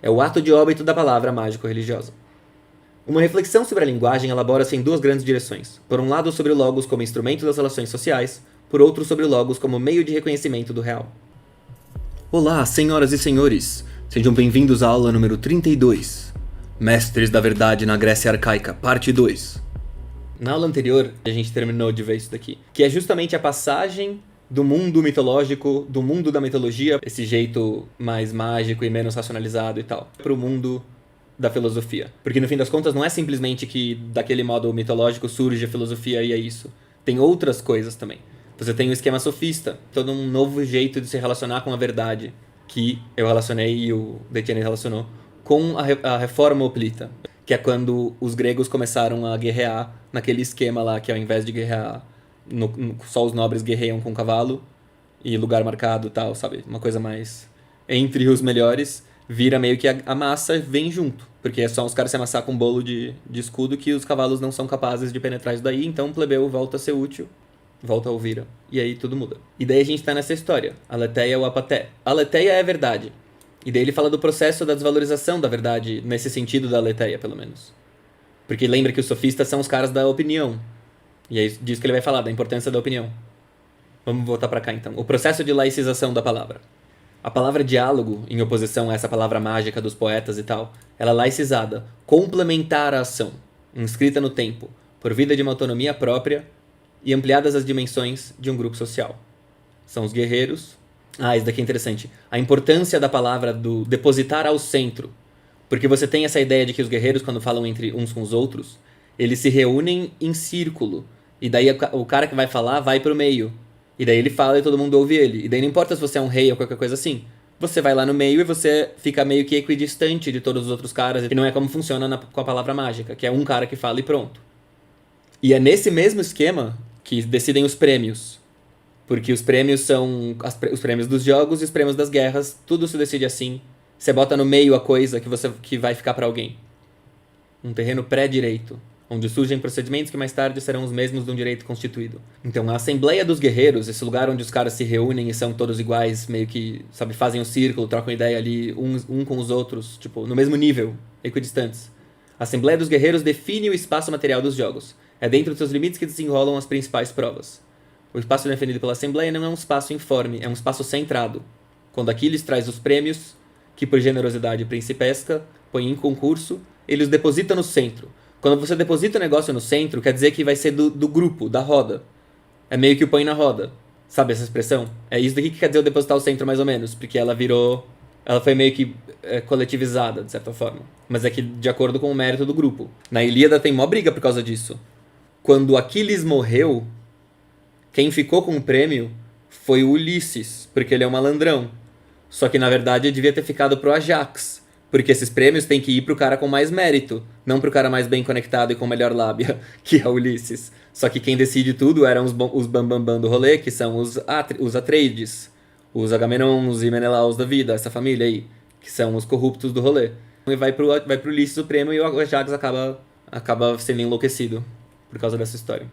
é o ato de óbito da palavra mágico-religiosa. Uma reflexão sobre a linguagem elabora-se em duas grandes direções. Por um lado, sobre o logos como instrumento das relações sociais, por outro, sobre o logos como meio de reconhecimento do real. Olá, senhoras e senhores! Sejam bem-vindos à aula número 32. Mestres da Verdade na Grécia Arcaica, parte 2. Na aula anterior, a gente terminou de ver isso daqui, que é justamente a passagem do mundo mitológico, do mundo da mitologia, esse jeito mais mágico e menos racionalizado e tal, para o mundo da filosofia. Porque no fim das contas não é simplesmente que daquele modo mitológico surge a filosofia e é isso. Tem outras coisas também. Você tem o esquema sofista, todo um novo jeito de se relacionar com a verdade, que eu relacionei e o Detienne relacionou, com a reforma hoplita, que é quando os gregos começaram a guerrear naquele esquema lá, que ao invés de guerrear, só os nobres guerreiam com cavalo e lugar marcado e tal, sabe? Uma coisa mais entre os melhores, vira meio que a massa vem junto, porque é só os caras se amassar com um bolo de escudo que os cavalos não são capazes de penetrar isso daí, então o plebeu volta a ser útil, volta a ouvir, e aí tudo muda. E daí a gente tá nessa história, a aletheia ou apaté. A aletheia é a verdade, e daí ele fala do processo da desvalorização da verdade, nesse sentido da aletheia, pelo menos. Porque lembra que os sofistas são os caras da opinião, e é disso que ele vai falar, da importância da opinião. Vamos voltar pra cá então. O processo de laicização da palavra. A palavra diálogo, em oposição a essa palavra mágica dos poetas e tal, ela é laicizada, complementar a ação, inscrita no tempo, por vida de uma autonomia própria e ampliadas as dimensões de um grupo social. São os guerreiros. Isso daqui é interessante. A importância da palavra do depositar ao centro. Porque você tem essa ideia de que os guerreiros, quando falam entre uns com os outros, eles se reúnem em círculo. E daí o cara que vai falar vai pro meio. E daí ele fala e todo mundo ouve ele. E daí não importa se você é um rei ou qualquer coisa assim. Você vai lá no meio e você fica meio que equidistante de todos os outros caras. E não é como funciona com a palavra mágica, que é um cara que fala e pronto. E é nesse mesmo esquema que decidem os prêmios. Porque os prêmios são os prêmios dos jogos e os prêmios das guerras. Tudo se decide assim. Você bota no meio a coisa que vai ficar pra alguém. Um terreno pré-direito, onde surgem procedimentos que mais tarde serão os mesmos de um direito constituído. Então, a Assembleia dos Guerreiros, esse lugar onde os caras se reúnem e são todos iguais, meio que, sabe, fazem um círculo, trocam ideia ali, um com os outros, tipo, no mesmo nível, equidistantes. A Assembleia dos Guerreiros define o espaço material dos jogos. É dentro dos seus limites que desenrolam as principais provas. O espaço definido pela Assembleia não é um espaço informe, é um espaço centrado. Quando Aquiles traz os prêmios, que por generosidade principesca, põe em concurso, ele os deposita no centro. Quando você deposita o negócio no centro, quer dizer que vai ser do grupo, da roda. É meio que o põe na roda. Sabe essa expressão? É isso daqui que quer dizer o depositar o centro, mais ou menos. Porque ela foi meio que coletivizada, de certa forma. Mas é que de acordo com o mérito do grupo. Na Ilíada tem mó briga por causa disso. Quando Aquiles morreu, quem ficou com o prêmio foi o Ulisses, porque ele é um malandrão. Só que na verdade devia ter ficado pro Ajax. Porque esses prêmios têm que ir pro cara com mais mérito, não pro cara mais bem conectado e com melhor lábia, que é o Ulisses. Só que quem decide tudo eram os bambambam do rolê, que são os Atreides, os Agamenons e Menelaus da vida, essa família aí, que são os corruptos do rolê. E vai pro Ulisses o prêmio e o Ajax acaba sendo enlouquecido por causa dessa história.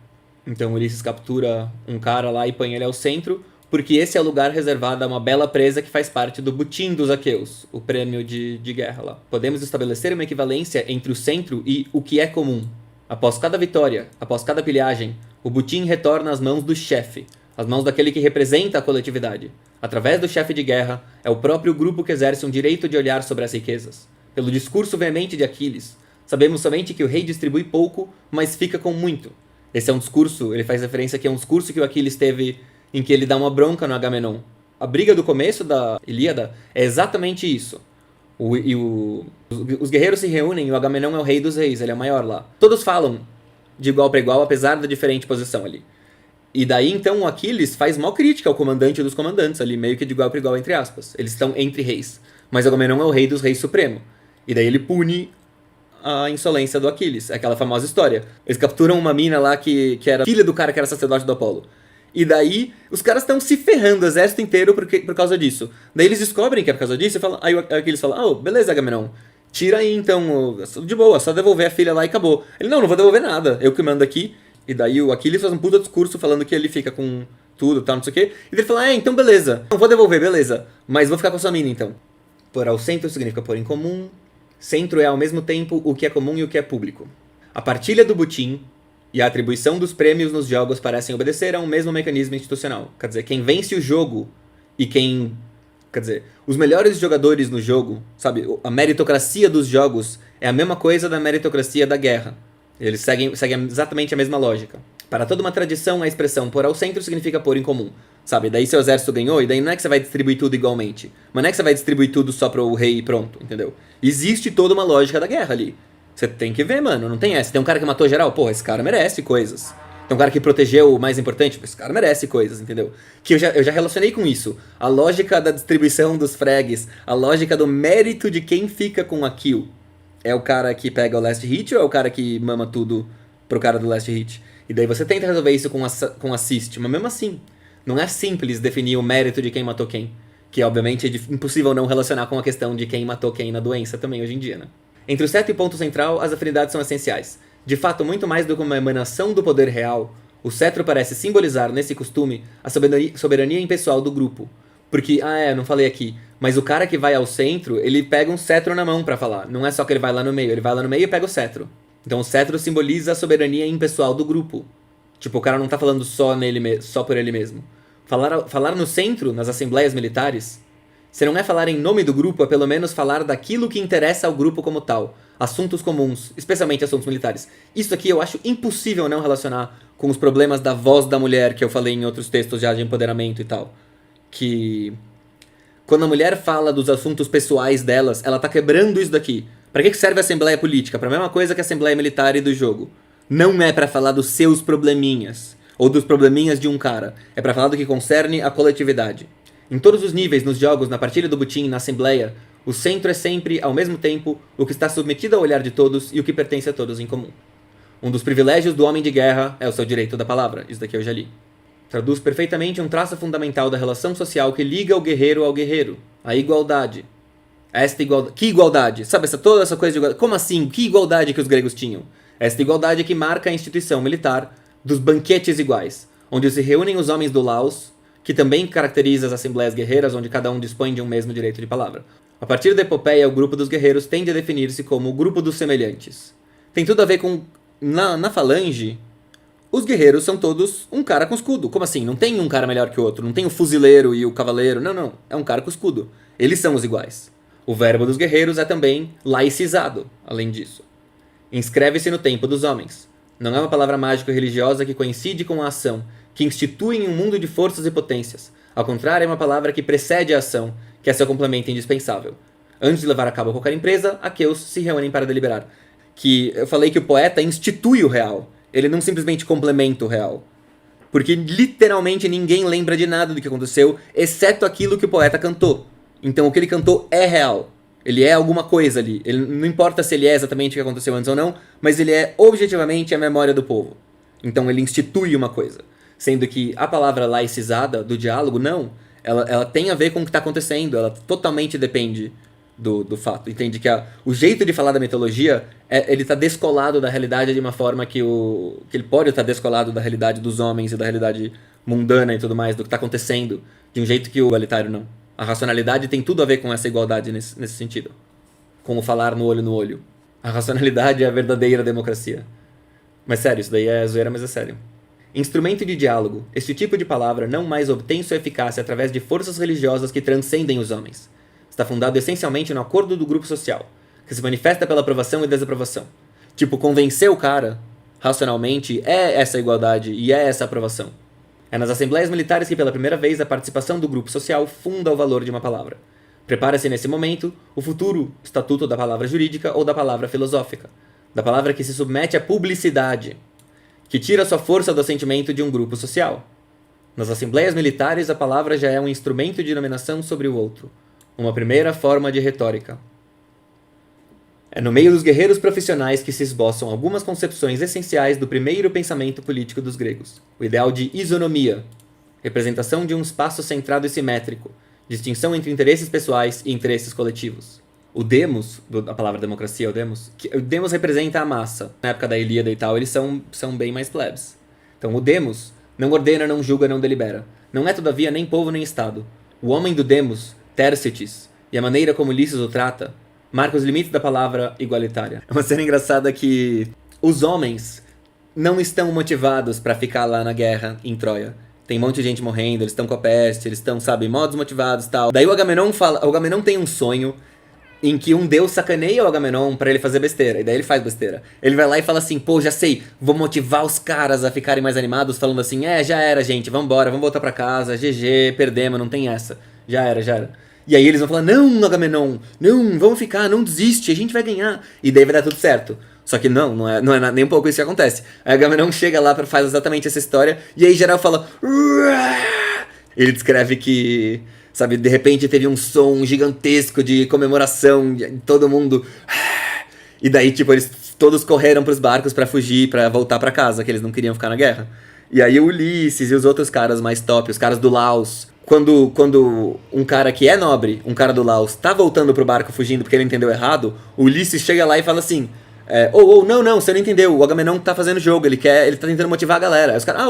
Então o Ulisses captura um cara lá e põe ele ao centro, porque esse é o lugar reservado a uma bela presa que faz parte do butim dos aqueus, o prêmio de guerra lá. Podemos estabelecer uma equivalência entre o centro e o que é comum. Após cada vitória, após cada pilhagem, o butim retorna às mãos do chefe, às mãos daquele que representa a coletividade. Através do chefe de guerra, é o próprio grupo que exerce um direito de olhar sobre as riquezas. Pelo discurso veemente de Aquiles, sabemos somente que o rei distribui pouco, mas fica com muito. Esse é um discurso, ele faz referência que é um discurso que o Aquiles teve em que ele dá uma bronca no Agamenon. A briga do começo da Ilíada é exatamente isso. Os guerreiros se reúnem e o Agamenon é o rei dos reis, ele é o maior lá. Todos falam de igual para igual, apesar da diferente posição ali. E daí então o Aquiles faz mó crítica ao comandante dos comandantes ali, meio que de igual para igual, entre aspas. Eles estão entre reis. Mas o Agamenon é o rei dos reis supremo. E daí ele pune a insolência do Aquiles, aquela famosa história. Eles capturam uma mina lá que era filha do cara que era sacerdote do Apolo. E daí, os caras estão se ferrando o exército inteiro por causa disso. Daí eles descobrem que é por causa disso e falam, aí eles falam, beleza, Agamenon, tira aí então, de boa, só devolver a filha lá e acabou. Ele, não vou devolver nada, eu que mando aqui. E daí o Aquiles faz um puta discurso falando que ele fica com tudo, tal, não sei o quê. E ele fala, então beleza, não vou devolver, beleza, mas vou ficar com a sua mina então. Pôr ao centro significa pôr em comum. Centro é ao mesmo tempo o que é comum e o que é público. A partilha do butim e a atribuição dos prêmios nos jogos parecem obedecer a um mesmo mecanismo institucional. Quer dizer, quem vence o jogo e quem... Quer dizer, os melhores jogadores no jogo, sabe? A meritocracia dos jogos é a mesma coisa da meritocracia da guerra. Eles seguem exatamente a mesma lógica. Para toda uma tradição, a expressão pôr ao centro significa pôr em comum. Sabe? Daí seu exército ganhou, e daí não é que você vai distribuir tudo igualmente. Mas não é que você vai distribuir tudo só pro rei e pronto, entendeu? Existe toda uma lógica da guerra ali. Você tem que ver, mano, não tem essa. Tem um cara que matou geral, porra, esse cara merece coisas. Tem um cara que protegeu o mais importante, esse cara merece coisas, entendeu? Que eu já relacionei com isso. A lógica da distribuição dos frags, a lógica do mérito de quem fica com a kill. É o cara que pega o last hit ou é o cara que mama tudo pro cara do last hit? E daí você tenta resolver isso com assist, mas mesmo assim, não é simples definir o mérito de quem matou quem. Que obviamente é impossível não relacionar com a questão de quem matou quem na doença também hoje em dia, né? Entre o cetro e ponto central, as afinidades são essenciais. De fato, muito mais do que uma emanação do poder real, o cetro parece simbolizar, nesse costume, a soberania impessoal do grupo. Porque, eu não falei aqui, mas o cara que vai ao centro, ele pega um cetro na mão pra falar. Não é só que ele vai lá no meio, ele vai lá no meio e pega o cetro. Então o cetro simboliza a soberania impessoal do grupo. Tipo, o cara não tá falando só por ele mesmo. Falar no centro, nas assembleias militares, se não é falar em nome do grupo, é pelo menos falar daquilo que interessa ao grupo como tal. Assuntos comuns, especialmente assuntos militares. Isso aqui eu acho impossível não relacionar com os problemas da voz da mulher que eu falei em outros textos já de empoderamento e tal. Que quando a mulher fala dos assuntos pessoais delas, ela tá quebrando isso daqui. Pra que serve a assembleia política? Pra mesma coisa que a assembleia militar e do jogo. Não é pra falar dos seus probleminhas, ou dos probleminhas de um cara. É pra falar do que concerne a coletividade. Em todos os níveis, nos jogos, na partilha do butim, na assembleia, o centro é sempre, ao mesmo tempo, o que está submetido ao olhar de todos e o que pertence a todos em comum. Um dos privilégios do homem de guerra é o seu direito da palavra. Isso daqui eu já li. Traduz perfeitamente um traço fundamental da relação social que liga o guerreiro ao guerreiro. A igualdade. Esta igualdade... Que igualdade? Sabe, toda essa coisa de igualdade... Como assim? Que igualdade que os gregos tinham? Esta igualdade que marca a instituição militar dos banquetes iguais, onde se reúnem os homens do Laos, que também caracteriza as assembleias guerreiras, onde cada um dispõe de um mesmo direito de palavra. A partir da epopeia, o grupo dos guerreiros tende a definir-se como o grupo dos semelhantes. Tem tudo a ver com... Na falange, os guerreiros são todos um cara com escudo. Como assim? Não tem um cara melhor que o outro. Não tem o fuzileiro e o cavaleiro. Não. É um cara com escudo. Eles são os iguais. O verbo dos guerreiros é também laicizado, além disso. Inscreve-se no tempo dos homens. Não é uma palavra mágico-religiosa que coincide com a ação, que institui em um mundo de forças e potências. Ao contrário, é uma palavra que precede a ação, que é seu complemento indispensável. Antes de levar a cabo qualquer empresa, aqueus se reúnem para deliberar. Que eu falei que o poeta institui o real. Ele não simplesmente complementa o real. Porque literalmente ninguém lembra de nada do que aconteceu, exceto aquilo que o poeta cantou. Então o que ele cantou é real. Ele é alguma coisa ali. Ele, não importa se ele é exatamente o que aconteceu antes ou não, mas ele é objetivamente a memória do povo. Então ele institui uma coisa. Sendo que a palavra laicizada do diálogo, não. Ela tem a ver com o que está acontecendo. Ela totalmente depende do fato. Entende que o jeito de falar da mitologia, ele está descolado da realidade de uma forma que ele pode estar descolado da realidade dos homens e da realidade mundana e tudo mais, do que está acontecendo, de um jeito que o igualitário não. A racionalidade tem tudo a ver com essa igualdade nesse sentido. Com o falar no olho. A racionalidade é a verdadeira democracia. Mas sério, isso daí é zoeira, mas é sério. Instrumento de diálogo. Este tipo de palavra não mais obtém sua eficácia através de forças religiosas que transcendem os homens. Está fundado essencialmente no acordo do grupo social, que se manifesta pela aprovação e desaprovação. Tipo, convencer o cara, racionalmente, é essa igualdade e é essa aprovação. É nas assembleias militares que pela primeira vez a participação do grupo social funda o valor de uma palavra. Prepara-se nesse momento o futuro estatuto da palavra jurídica ou da palavra filosófica, da palavra que se submete à publicidade, que tira sua força do assentimento de um grupo social. Nas assembleias militares a palavra já é um instrumento de dominação sobre o outro, uma primeira forma de retórica. É no meio dos guerreiros profissionais que se esboçam algumas concepções essenciais do primeiro pensamento político dos gregos. O ideal de isonomia, representação de um espaço centrado e simétrico, distinção entre interesses pessoais e interesses coletivos. O demos, a palavra democracia é o demos representa a massa. Na época da Ilíada e tal, eles são bem mais plebes. Então o demos não ordena, não julga, não delibera. Não é todavia nem povo nem estado. O homem do demos, Tércites, e a maneira como Ulisses o trata marca os limites da palavra igualitária. É uma cena engraçada que os homens não estão motivados pra ficar lá na guerra em Troia. Tem um monte de gente morrendo, eles estão com a peste, eles estão, sabe, mó desmotivados e tal. Daí o Agamenon tem um sonho em que um deus sacaneia o Agamenon pra ele fazer besteira, e daí ele faz besteira. Ele vai lá e fala assim, pô, já sei, vou motivar os caras a ficarem mais animados, falando assim, já era, gente, vambora, vamos voltar pra casa, GG, perdemos, não tem essa. Já era. E aí eles vão falar, não, Agamenon, não, vamos ficar, não desiste, a gente vai ganhar. E daí vai dar tudo certo. Só que não é nem um pouco isso que acontece. Aí Agamenon chega lá, faz exatamente essa história, e aí geral fala... Uah! Ele descreve que, sabe, de repente teve um som gigantesco de comemoração, todo mundo... E daí, tipo, eles todos correram pros barcos pra fugir, pra voltar pra casa, que eles não queriam ficar na guerra. E aí o Ulisses e os outros caras mais top, os caras do Laos... Quando um cara que é nobre, um cara do Laos, tá voltando pro barco fugindo porque ele entendeu errado, o Ulisses chega lá e fala assim... não, você não entendeu, o Agamenon tá fazendo jogo, ele tá tentando motivar a galera. Aí os caras,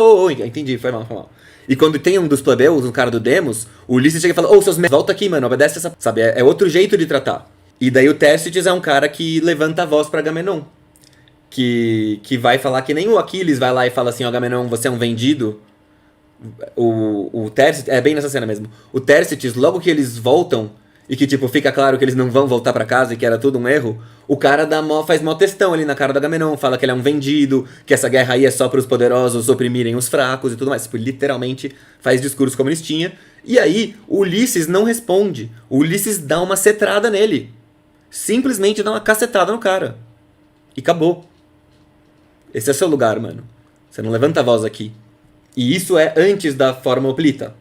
entendi, foi mal. E quando tem um dos plebeus, um cara do Demos, o Ulisses chega e fala, seus merda, volta aqui, mano, obedece essa... Sabe, é outro jeito de tratar. E daí o Tércites é um cara que levanta a voz pra Agamenon. Que vai falar que nem o Aquiles vai lá e fala assim, Agamenon, você é um vendido. O Tércites, é bem nessa cena mesmo. O Tércites, logo que eles voltam, e que, tipo, fica claro que eles não vão voltar pra casa e que era tudo um erro, o cara faz mó textão ali na cara do Agamenon, fala que ele é um vendido, que essa guerra aí é só pros poderosos oprimirem os fracos e tudo mais. Tipo, literalmente faz discurso comunistinha. E aí, o Ulisses não responde. O Ulisses dá uma cetrada nele. Simplesmente dá uma cacetada no cara. E acabou. Esse é seu lugar, mano. Você não levanta a voz aqui. E isso é antes da forma hoplita.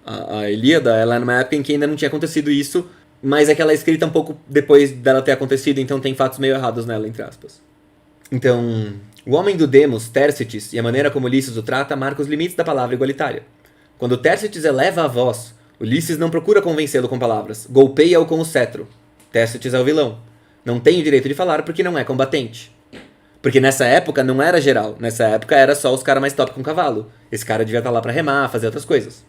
A Ilíada, ela é numa época em que ainda não tinha acontecido isso, mas é que ela é escrita um pouco depois dela ter acontecido, então tem fatos meio errados nela, entre aspas. Então, o homem do Demos, Tércites, e a maneira como Ulisses o trata, marca os limites da palavra igualitária. Quando Tércites eleva a voz, Ulisses não procura convencê-lo com palavras, golpeia-o com o cetro. Tércites é o vilão. Não tem o direito de falar porque não é combatente. Porque nessa época não era geral, nessa época era só os caras mais top com cavalo. Esse cara devia estar lá pra remar, fazer outras coisas.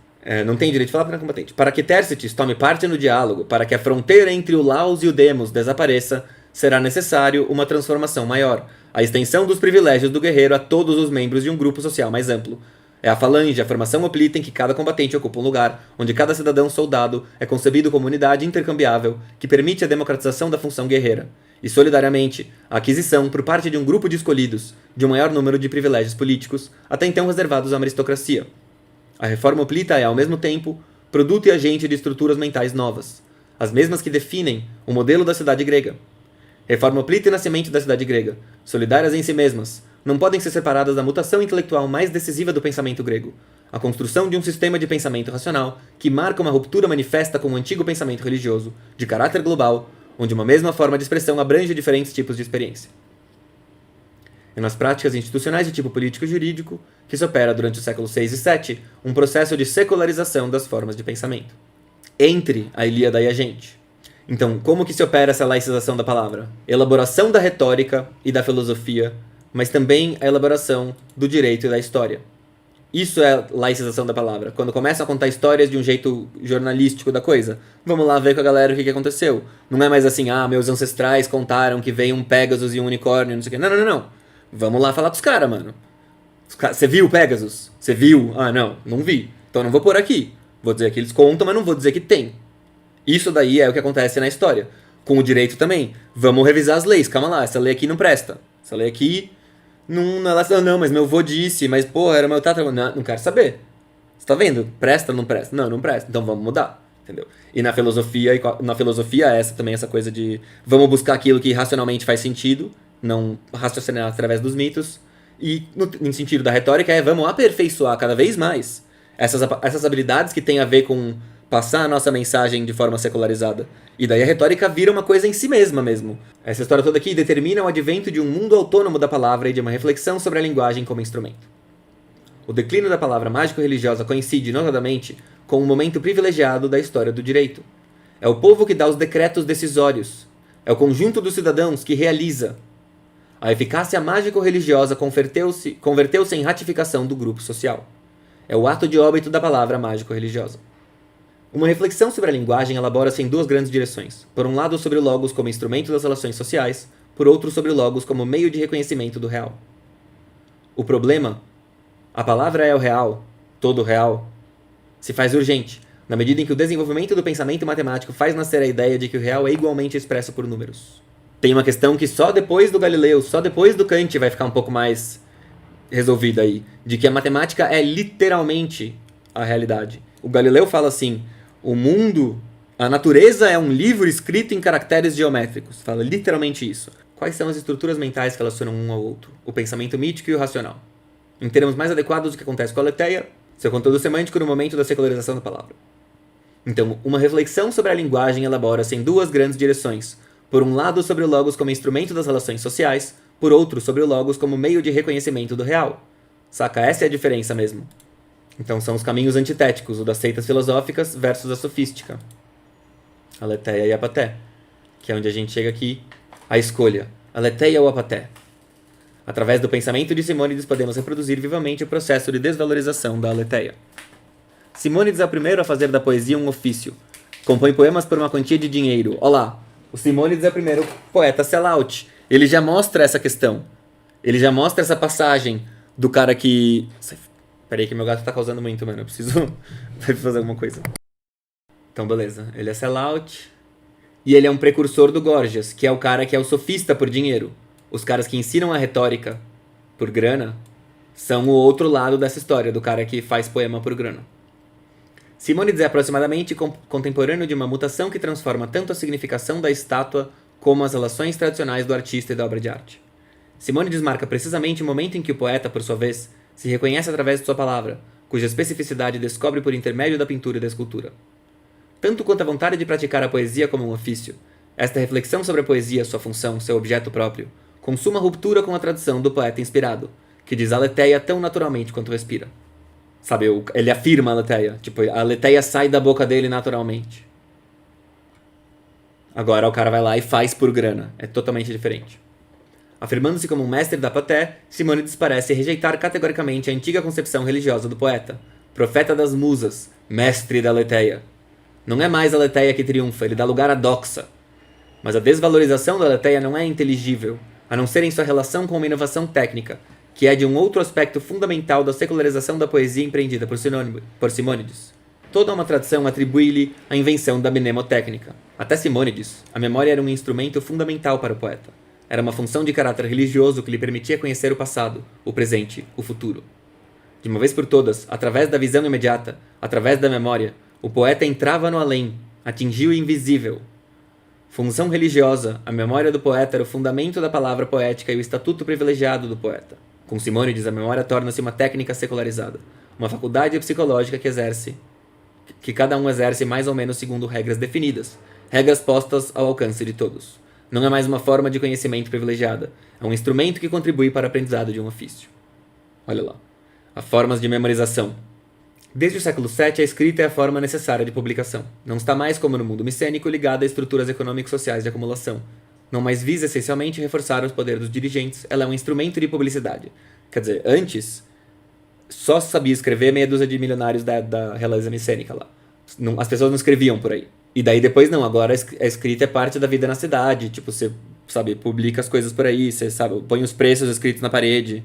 Não tem direito de falar porque não é combatente. Para que Tércites tome parte no diálogo, para que a fronteira entre o Laos e o Demos desapareça, será necessário uma transformação maior, a extensão dos privilégios do guerreiro a todos os membros de um grupo social mais amplo. É a falange, a formação hoplita em que cada combatente ocupa um lugar, onde cada cidadão soldado é concebido como unidade intercambiável que permite a democratização da função guerreira. E, solidariamente, a aquisição, por parte de um grupo de escolhidos, de um maior número de privilégios políticos, até então reservados à aristocracia. A reforma hoplita é, ao mesmo tempo, produto e agente de estruturas mentais novas, as mesmas que definem o modelo da cidade grega. Reforma hoplita e nascimento da cidade grega, solidárias em si mesmas, não podem ser separadas da mutação intelectual mais decisiva do pensamento grego, a construção de um sistema de pensamento racional que marca uma ruptura manifesta com o antigo pensamento religioso, de caráter global, onde uma mesma forma de expressão abrange diferentes tipos de experiência. É nas práticas institucionais de tipo político e jurídico que se opera durante os séculos VI e VII um processo de secularização das formas de pensamento. Entre a Ilíada e a gente. Então, como que se opera essa laicização da palavra? Elaboração da retórica e da filosofia, mas também a elaboração do direito e da história. Isso é laicização da palavra. Quando começam a contar histórias de um jeito jornalístico da coisa. Vamos lá ver com a galera o que aconteceu. Não é mais assim, meus ancestrais contaram que veio um Pegasus e um unicórnio, não sei o quê. Não. Vamos lá falar pros caras, mano. Você viu o Pegasus? Você viu? Não vi. Então não vou pôr aqui. Vou dizer que eles contam, mas não vou dizer que tem. Isso daí é o que acontece na história. Com o direito também. Vamos revisar as leis. Calma lá, essa lei aqui não presta. Essa lei aqui... Não, mas meu avô disse, mas porra, era meu tataravô. Não quero saber. Você tá vendo? Presta ou não presta? Não presta. Então vamos mudar. Entendeu? E na filosofia essa também, essa coisa de vamos buscar aquilo que racionalmente faz sentido, não raciocinar através dos mitos. E no sentido da retórica vamos aperfeiçoar cada vez mais essas habilidades que têm a ver com passar a nossa mensagem de forma secularizada. E daí a retórica vira uma coisa em si mesma mesmo. Essa história toda aqui determina o advento de um mundo autônomo da palavra e de uma reflexão sobre a linguagem como instrumento. O declínio da palavra mágico-religiosa coincide, notadamente, com um momento privilegiado da história do direito. É o povo que dá os decretos decisórios. É o conjunto dos cidadãos que realiza. A eficácia mágico-religiosa converteu-se em ratificação do grupo social. É o ato de óbito da palavra mágico-religiosa. Uma reflexão sobre a linguagem elabora-se em duas grandes direções. Por um lado, sobre o logos como instrumento das relações sociais, por outro, sobre o logos como meio de reconhecimento do real. O problema, a palavra é o real, todo o real, se faz urgente, na medida em que o desenvolvimento do pensamento matemático faz nascer a ideia de que o real é igualmente expresso por números. Tem uma questão que só depois do Galileu, só depois do Kant vai ficar um pouco mais resolvida aí, de que a matemática é literalmente a realidade. O Galileu fala assim, o mundo, a natureza é um livro escrito em caracteres geométricos. Fala literalmente isso. Quais são as estruturas mentais que relacionam um ao outro? O pensamento mítico e o racional. Em termos mais adequados do que acontece com a Aletheia, seu conteúdo semântico no momento da secularização da palavra. Então, uma reflexão sobre a linguagem elabora-se em duas grandes direções. Por um lado, sobre o logos como instrumento das relações sociais, por outro, sobre o logos como meio de reconhecimento do real. Saca? Essa é a diferença mesmo. Então são os caminhos antitéticos, o das seitas filosóficas versus a sofística. A Aletheia e a Apaté. Que é onde a gente chega aqui. A escolha. Aletheia ou Apaté? Através do pensamento de Simônides podemos reproduzir vivamente o processo de desvalorização da Aletheia. Simônides é o primeiro a fazer da poesia um ofício. Compõe poemas por uma quantia de dinheiro. Olá, o Simônides é o primeiro poeta sellout. Ele já mostra essa questão. Ele já mostra essa passagem do cara que... Peraí que meu gato tá causando muito, mano. Eu preciso fazer alguma coisa. Então, beleza. Ele é sellout. E ele é um precursor do Gorgias, que é o cara que é o sofista por dinheiro. Os caras que ensinam a retórica por grana são o outro lado dessa história, do cara que faz poema por grana. Simônides é aproximadamente contemporâneo de uma mutação que transforma tanto a significação da estátua como as relações tradicionais do artista e da obra de arte. Simônides marca precisamente o momento em que o poeta, por sua vez, se reconhece através de sua palavra, cuja especificidade descobre por intermédio da pintura e da escultura. Tanto quanto a vontade de praticar a poesia como um ofício, esta reflexão sobre a poesia, sua função, seu objeto próprio, consuma a ruptura com a tradição do poeta inspirado, que diz a Aletheia tão naturalmente quanto respira. Sabe, ele afirma a Aletheia, tipo, a Aletheia sai da boca dele naturalmente. Agora o cara vai lá e faz por grana, é totalmente diferente. Afirmando-se como um mestre da Apaté, Simônides parece rejeitar categoricamente a antiga concepção religiosa do poeta, profeta das musas, mestre da Aletheia. Não é mais a Aletheia que triunfa, ele dá lugar à doxa. Mas a desvalorização da Aletheia não é inteligível, a não ser em sua relação com uma inovação técnica, que é de um outro aspecto fundamental da secularização da poesia empreendida por Simônides. Toda uma tradição atribui-lhe a invenção da mnemotécnica. Até Simônides, a memória era um instrumento fundamental para o poeta. Era uma função de caráter religioso que lhe permitia conhecer o passado, o presente, o futuro. De uma vez por todas, através da visão imediata, através da memória, o poeta entrava no além, atingia o invisível. Função religiosa, a memória do poeta era o fundamento da palavra poética e o estatuto privilegiado do poeta. Com Simônides, a memória torna-se uma técnica secularizada, uma faculdade psicológica que cada um exerce mais ou menos segundo regras definidas, regras postas ao alcance de todos. Não é mais uma forma de conhecimento privilegiada, é um instrumento que contribui para o aprendizado de um ofício. Olha lá. As formas de memorização. Desde o século VII, a escrita é a forma necessária de publicação. Não está mais, como no mundo micênico, ligada a estruturas econômico-sociais de acumulação. Não mais visa essencialmente reforçar o poder dos dirigentes, ela é um instrumento de publicidade. Quer dizer, antes, só sabia escrever meia dúzia de milionários da realeza micênica lá. As pessoas não escreviam por aí. E daí depois não, agora a escrita é parte da vida na cidade, tipo, você, sabe, publica as coisas por aí, você, sabe, põe os preços escritos na parede.